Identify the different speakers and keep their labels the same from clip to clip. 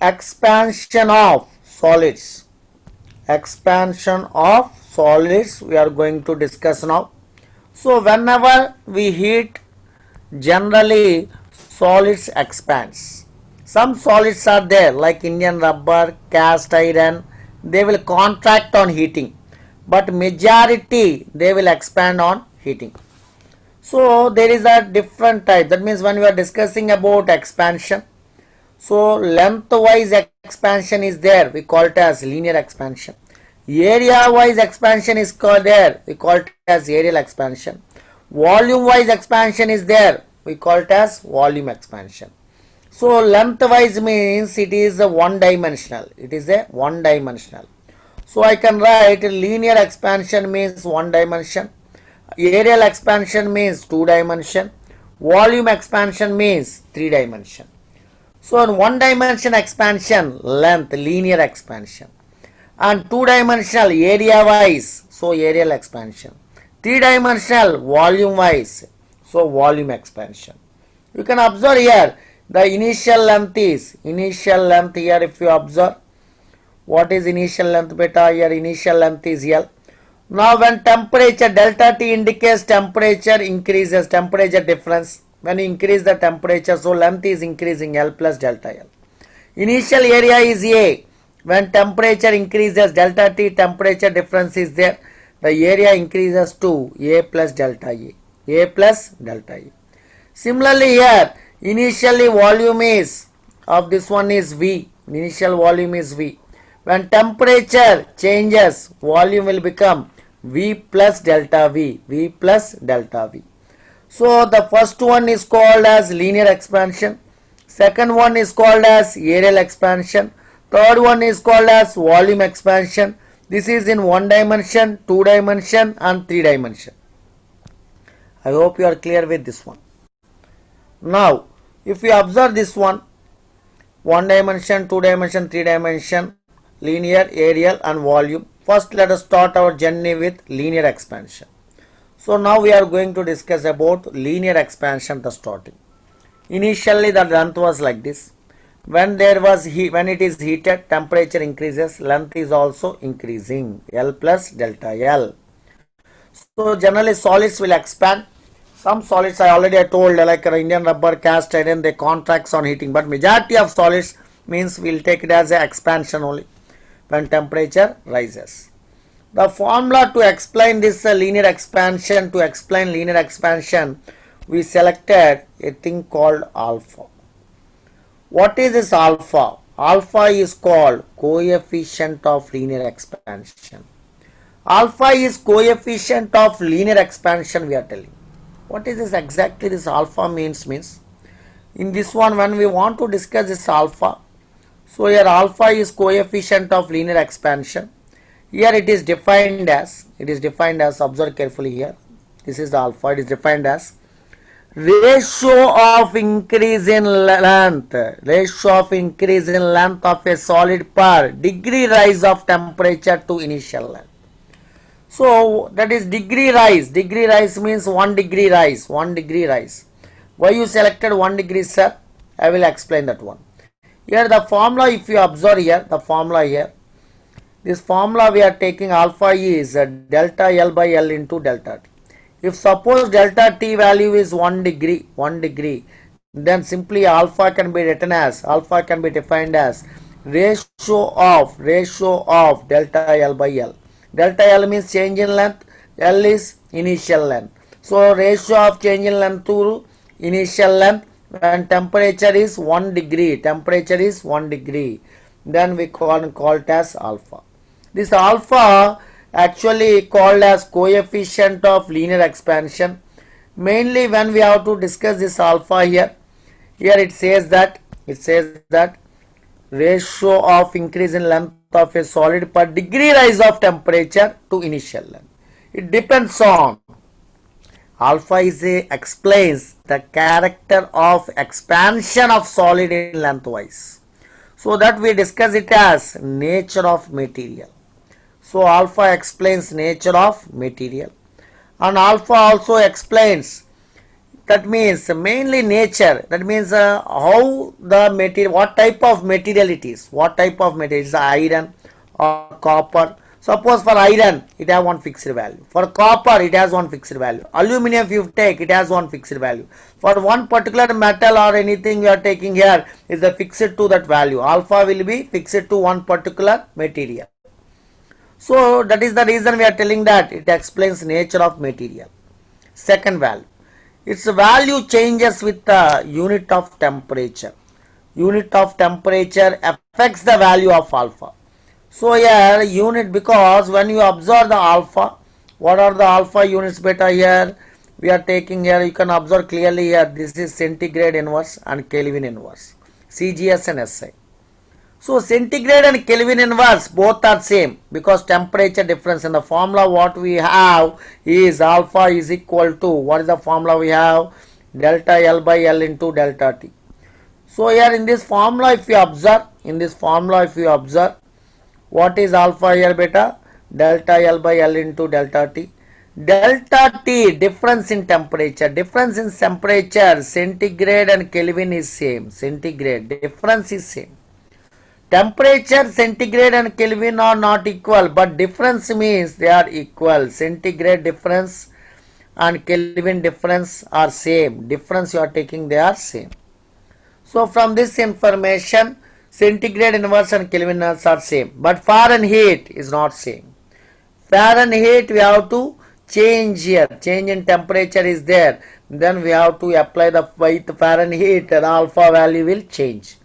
Speaker 1: expansion of solids. Expansion of solids we are going to discuss now. So whenever we heat, generally solids expands. Some solids are there like Indian rubber, cast iron, they will contract on heating, but majority they will expand on heating. So there is a different type. That means when we are discussing about expansion, so lengthwise expansion is there, we call it as linear expansion. Area wise expansion is called there, we call it as areal expansion. Volume wise expansion is there, we call it as volume expansion. So lengthwise means it is a one dimensional. It is a one dimensional. So I can write linear expansion means one dimension. Areal expansion means two dimension. Volume expansion means three dimension. So in one dimension expansion, length, linear expansion. And two dimensional area wise, so areal expansion. Three dimensional volume wise, so volume expansion. You can observe here the initial length here if you observe. What is initial length beta? Here initial length is L. Now when temperature delta T indicates temperature increases, temperature difference. When you increase the temperature, so length is increasing, L plus delta L. Initial area is A. When temperature increases, delta T temperature difference is there. The area increases to A plus delta E. A plus delta E. Similarly here, initially volume is of this one is V. Initial volume is V. When temperature changes, volume will become V plus delta V. V plus delta V. So the first one is called as linear expansion. Second one is called as areal expansion. Third one is called as volume expansion. This is in one dimension, two dimension and three dimension. I hope you are clear with this one. Now, if you observe this one dimension, two dimension, three dimension, linear, areal and volume. First let us start our journey with linear expansion. So now we are going to discuss about linear expansion, the starting. Initially the length was like this. When it is heated, temperature increases, length is also increasing, L plus delta L. So generally solids will expand. Some solids I already told, like Indian rubber, cast iron, they contracts on heating, but majority of solids means we'll take it as an expansion only when temperature rises. The formula to explain this linear expansion, we selected a thing called alpha. What is this alpha? Alpha is called coefficient of linear expansion. Alpha is coefficient of linear expansion we are telling. What is this exactly this alpha means? In this one when we want to discuss this alpha, so here alpha is coefficient of linear expansion. Here it is defined as, observe carefully here, this is the alpha, it is defined as ratio of increase in length of a solid per degree rise of temperature to initial length. So that is degree rise means 1 degree rise. Why you selected 1 degree, sir? I will explain that one. Here the formula, if you observe here, the formula here, this formula we are taking alpha is delta L by L into delta T. If suppose delta T value is 1 degree, then simply alpha can be defined as ratio of delta L by L. Delta L means change in length, L is initial length. So ratio of change in length to initial length when temperature is 1 degree, then we call it as alpha. This alpha actually called as coefficient of linear expansion. Mainly when we have to discuss this alpha here it says that ratio of increase in length of a solid per degree rise of temperature to initial length. It depends on alpha explains the character of expansion of solid in lengthwise. So that we discuss it as nature of material. So alpha explains nature of material, and alpha also explains that means mainly nature, that means how the material, what type of material it is, what type of material, is iron or copper. Suppose for iron it has one fixed value, for copper it has one fixed value, aluminum if you take it has one fixed value. For one particular metal or anything we are taking here is the fixed to that value, alpha will be fixed to one particular material. So that is the reason we are telling that it explains nature of material. Second value, its value changes with the unit of temperature. Unit of temperature affects the value of alpha. So here unit, because when you observe the alpha, what are the alpha units beta here? We are taking here, you can observe clearly here, this is centigrade inverse and Kelvin inverse, CGS and SI. So centigrade and Kelvin inverse both are same because temperature difference. In the formula what we have is alpha is equal to, what is the formula we have? Delta L by L into delta T. So here in this formula if you observe, what is alpha here beta? Delta L by L into delta T. Delta T, difference in temperature. Difference in temperature, centigrade and Kelvin is same. Centigrade, difference is same. Temperature, centigrade and Kelvin are not equal, but difference means they are equal. Centigrade difference and Kelvin difference are same. Difference you are taking, they are same. So from this information, centigrade inverse and Kelvin inverse are same, but Fahrenheit is not same. Fahrenheit we have to change here, change in temperature is there, then we have to apply the Fahrenheit and alpha value will change.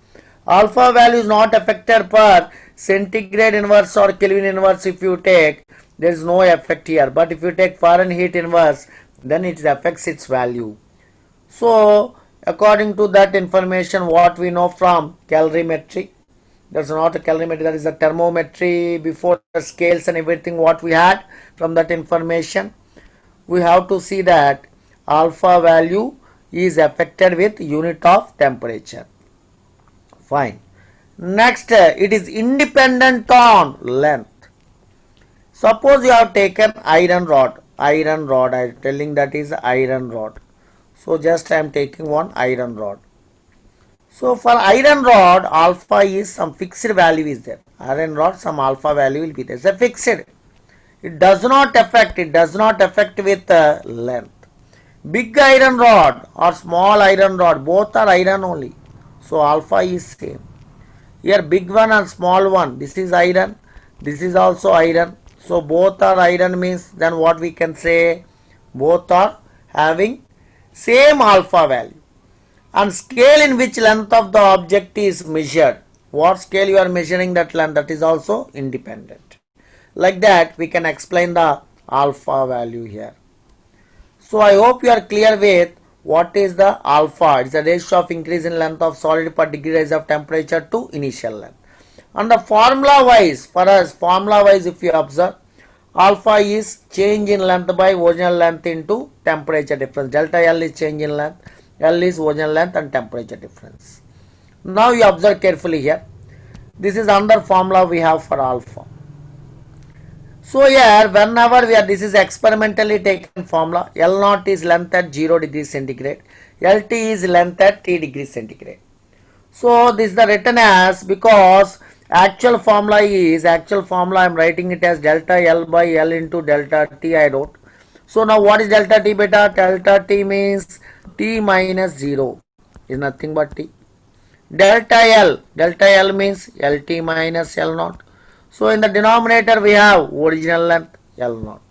Speaker 1: Alpha value is not affected per centigrade inverse or Kelvin inverse. If you take, there is no effect here, but if you take Fahrenheit inverse, then it affects its value. So according to that information, what we know from calorimetry, that's not a calorimetry, that is a thermometry before the scales and everything what we had. From that information we have to see that alpha value is affected with unit of temperature. Fine. Next, it is independent on length. Suppose you have taken iron rod, I am telling that is iron rod. So just I am taking one iron rod. So for iron rod, alpha is some fixed value is there. Iron rod, some alpha value will be there. It's a fixed. It does not affect with length. Big iron rod or small iron rod, both are iron only. So alpha is same. Here big one and small one, this is iron, this is also iron. So both are iron means then what we can say? Both are having same alpha value. And scale in which length of the object is measured, what scale you are measuring that length, that is also independent. Like that we can explain the alpha value here. So I hope you are clear with what is the alpha. It is the ratio of increase in length of solid per degree rise of temperature to initial length. And the formula wise, for us formula wise if you observe, alpha is change in length by original length into temperature difference. Delta L is change in length, L is original length and temperature difference. Now you observe carefully here. This is another formula we have for alpha. So here whenever we are, this is experimentally taken formula. L naught is length at 0 degrees centigrade, LT is length at T degrees centigrade. So this is the written as, because actual formula I am writing it as delta L by L into delta T I wrote. So now what is delta T beta? Delta T means T minus 0 is nothing but T. Delta L means LT minus L naught. So in the denominator we have original length L naught.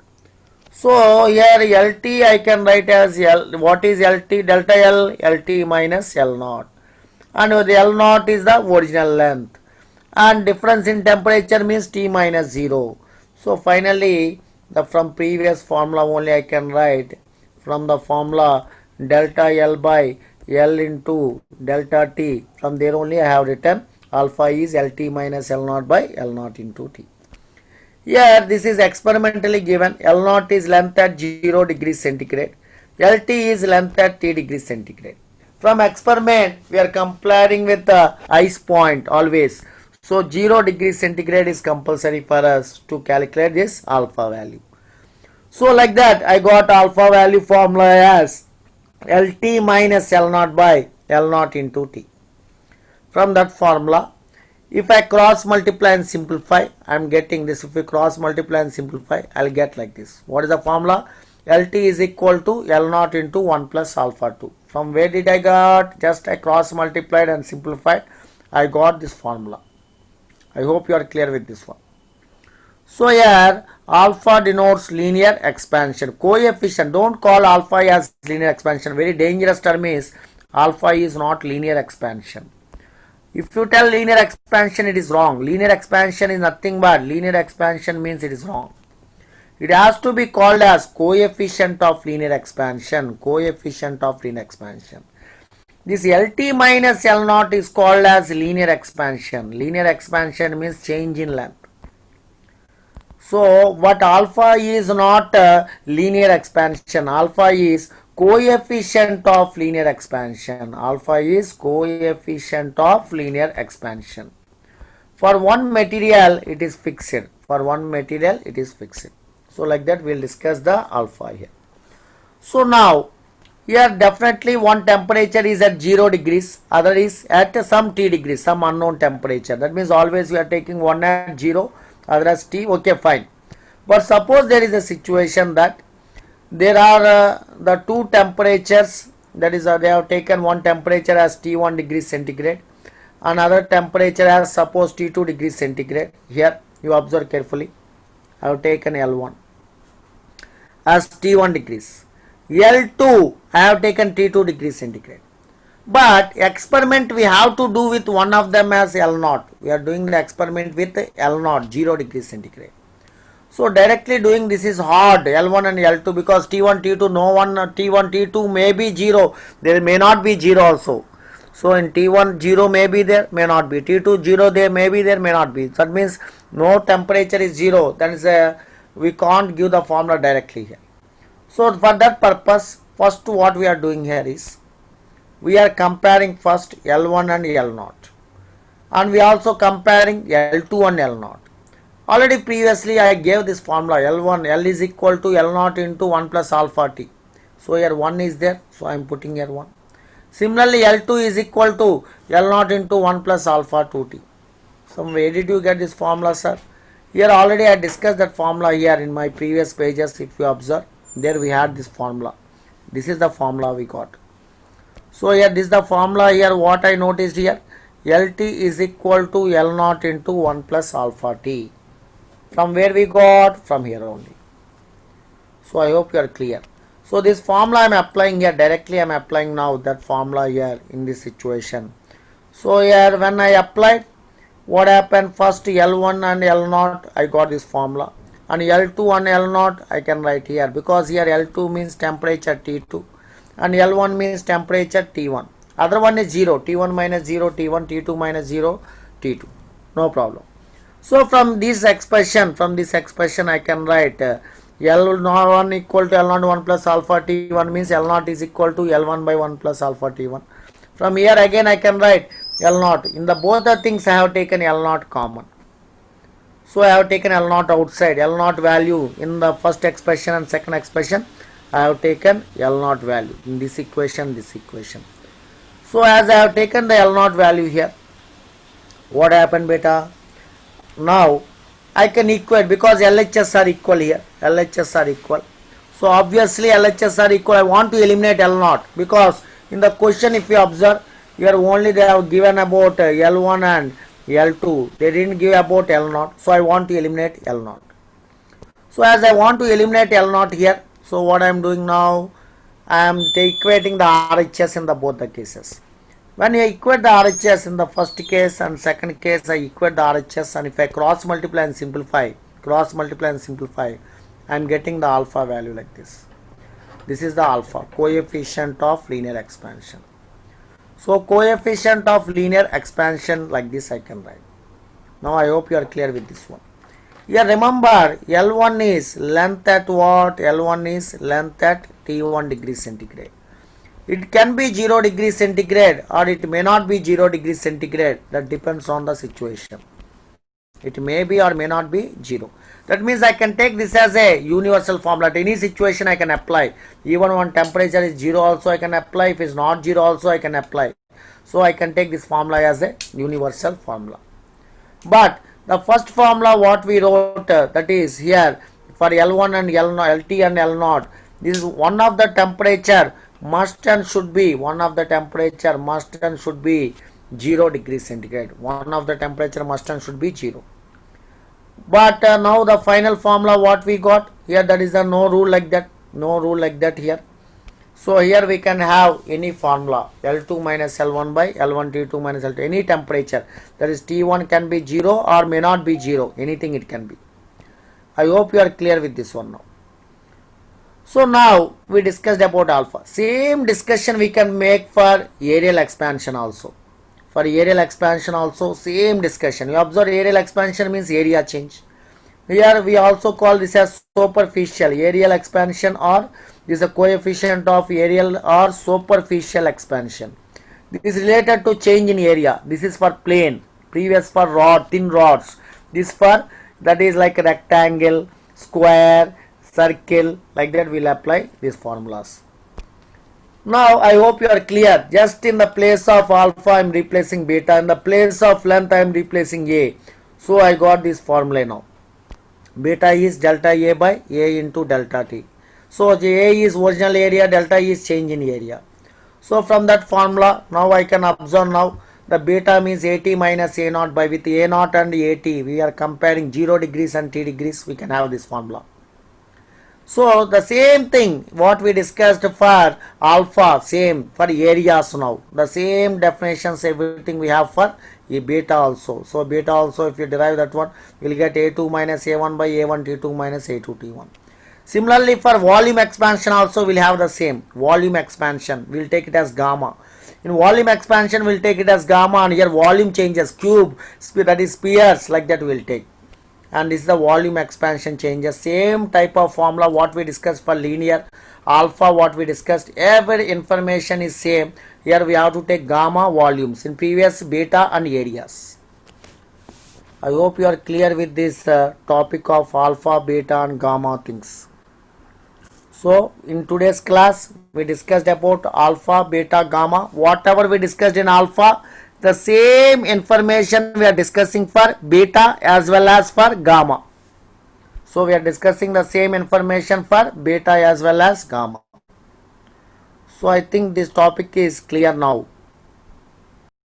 Speaker 1: So here LT I can write as L. What is LT? Delta L, LT minus L naught. And the L naught is the original length. And difference in temperature means T minus 0. So finally, from previous formula only I can write, from the formula delta L by L into delta T, from there only I have written alpha is LT minus L naught by L naught into T. Here this is experimentally given. L naught is length at 0 degrees centigrade, LT is length at T degrees centigrade. From experiment we are comparing with the ice point always. So 0 degrees centigrade is compulsory for us to calculate this alpha value. So like that I got alpha value formula as LT minus L naught by L naught into T. From that formula, if I cross multiply and simplify, I am getting this. If we cross multiply and simplify, I will get like this. What is the formula? LT is equal to L naught into 1 plus alpha 2. From where did I got? Just I cross multiplied and simplified. I got this formula. I hope you are clear with this one. So here alpha denotes linear expansion. Coefficient, don't call alpha as linear expansion. Very dangerous term is alpha is not linear expansion. If you tell linear expansion, it is wrong. Linear expansion is nothing but linear expansion means it is wrong. It has to be called as coefficient of linear expansion. Coefficient of linear expansion. This LT minus L naught is called as linear expansion. Linear expansion means change in length. So, what alpha is not linear expansion. Alpha is coefficient of linear expansion. Alpha is coefficient of linear expansion. For one material, it is fixed. For one material, it is fixed. So, like that, we will discuss the alpha here. So, now, here definitely one temperature is at 0 degrees, other is at some T degrees, some unknown temperature. That means always we are taking one at 0, other as T, okay, fine. But suppose there is a situation that there are the two temperatures, that is they have taken one temperature as T1 degrees centigrade, another temperature as suppose T2 degrees centigrade. Here you observe carefully, I have taken L1 as T1 degrees, L2 I have taken T2 degrees centigrade. But experiment we have to do with one of them as L0. We are doing the experiment with L0, 0 degrees centigrade. So directly doing this is hard, L1 and L2, because T1, T2, no one, T1, T2 may be 0, there may not be 0 also. So in T1 0 may be there, may not be. T2 0 there may be there, may not be. That means no temperature is 0. That is we can't give the formula directly here. So for that purpose, first what we are doing here is, we are comparing first L1 and L0. And we are also comparing L2 and L0. Already previously I gave this formula L1, L is equal to L0 into 1 plus alpha T. So here 1 is there, so I am putting here 1. Similarly L2 is equal to L0 into 1 plus alpha 2T. So where did you get this formula, sir? Here already I discussed that formula here in my previous pages. If you observe, there we had this formula. This is the formula we got. So here this is the formula here. What I noticed here, LT is equal to L0 into 1 plus alpha T. From where we got? From here only. So I hope you are clear. So this formula I am applying here, directly I am applying now that formula here in this situation. So here when I applied, what happened? First L1 and L0 I got this formula, and L2 and L0 I can write here, because here L2 means temperature T2 and L1 means temperature T1. Other one is 0, T1 minus 0, T1, T2 minus 0, T2. No problem. So from this expression I can write L1 equal to L0 1 plus alpha T1 means L0 is equal to L1 by 1 plus alpha T1. From here again I can write L0. In the both the things I have taken L0 common. So I have taken L0 outside. L0 value in the first expression and second expression I have taken L0 value in this equation, this equation. So as I have taken the L0 value here, what happened beta? Now I can equate, because LHS are equal here. LHS are equal. So obviously LHS are equal. I want to eliminate L0, because in the question if you observe, here only they have given about L1 and L2. They didn't give about L0. So I want to eliminate L0. So as I want to eliminate L0 here, so what I am doing now, I am equating the RHS in the both the cases. When you equate the RHS in the first case and second case, I equate the RHS, and if I cross multiply and simplify, I am getting the alpha value like this. This is the alpha, coefficient of linear expansion. So coefficient of linear expansion like this I can write. Now I hope you are clear with this one. Here remember, L1 is length at what? L1 is length at T1 degree centigrade. It can be 0 degrees centigrade or it may not be 0 degrees centigrade. That depends on the situation. It may be or may not be 0. That means I can take this as a universal formula. At any situation I can apply. Even when temperature is 0 also I can apply. If it's not 0 also I can apply. So I can take this formula as a universal formula. But the first formula what we wrote, that is here for L1 and L0, LT and L0, this is one of the temperature must and should be 0 degrees centigrade. One of the temperature must and should be 0. But now the final formula what we got here, that is a no rule like that. No rule like that here. So here we can have any formula L2 minus L1 by L1 T2 minus L2, any temperature, that is T1 can be 0 or may not be 0, anything it can be. I hope you are clear with this one now. So now we discussed about alpha. Same discussion we can make for areal expansion also. For areal expansion also same discussion. You observe areal expansion means area change. Here we also call this as superficial areal expansion, or this is a coefficient of areal or superficial expansion. This is related to change in area. This is for plane, previous for rod, thin rods. This for, that is like rectangle, square, circle, like that we'll apply these formulas. Now I hope you are clear. Just in the place of alpha I am replacing beta, in the place of length I am replacing A. So I got this formula now. Beta is delta A by A into delta T. So A is original area, delta is change in area. So from that formula now I can observe now the beta means AT minus A0 by, with A0 and AT we are comparing 0 degrees and T degrees, we can have this formula. So the same thing what we discussed for alpha, same for areas now. The same definitions, everything we have for beta also. So beta also if you derive that one, you will get A2 minus A1 by A1 T2 minus A2 T1. Similarly for volume expansion also we will have the same. Volume expansion we will take it as gamma. In volume expansion we will take it as gamma, and here volume changes, cube, that is spheres, like that we will take. And this is the volume expansion changes. Same type of formula what we discussed for linear, alpha what we discussed, every information is same. Here we have to take gamma, volumes, in previous beta and areas. I hope you are clear with this topic of alpha, beta and gamma things. So in today's class we discussed about alpha, beta, gamma. Whatever we discussed in alpha, the same information we are discussing for beta as well as for gamma. So we are discussing the same information for beta as well as gamma. So I think this topic is clear now.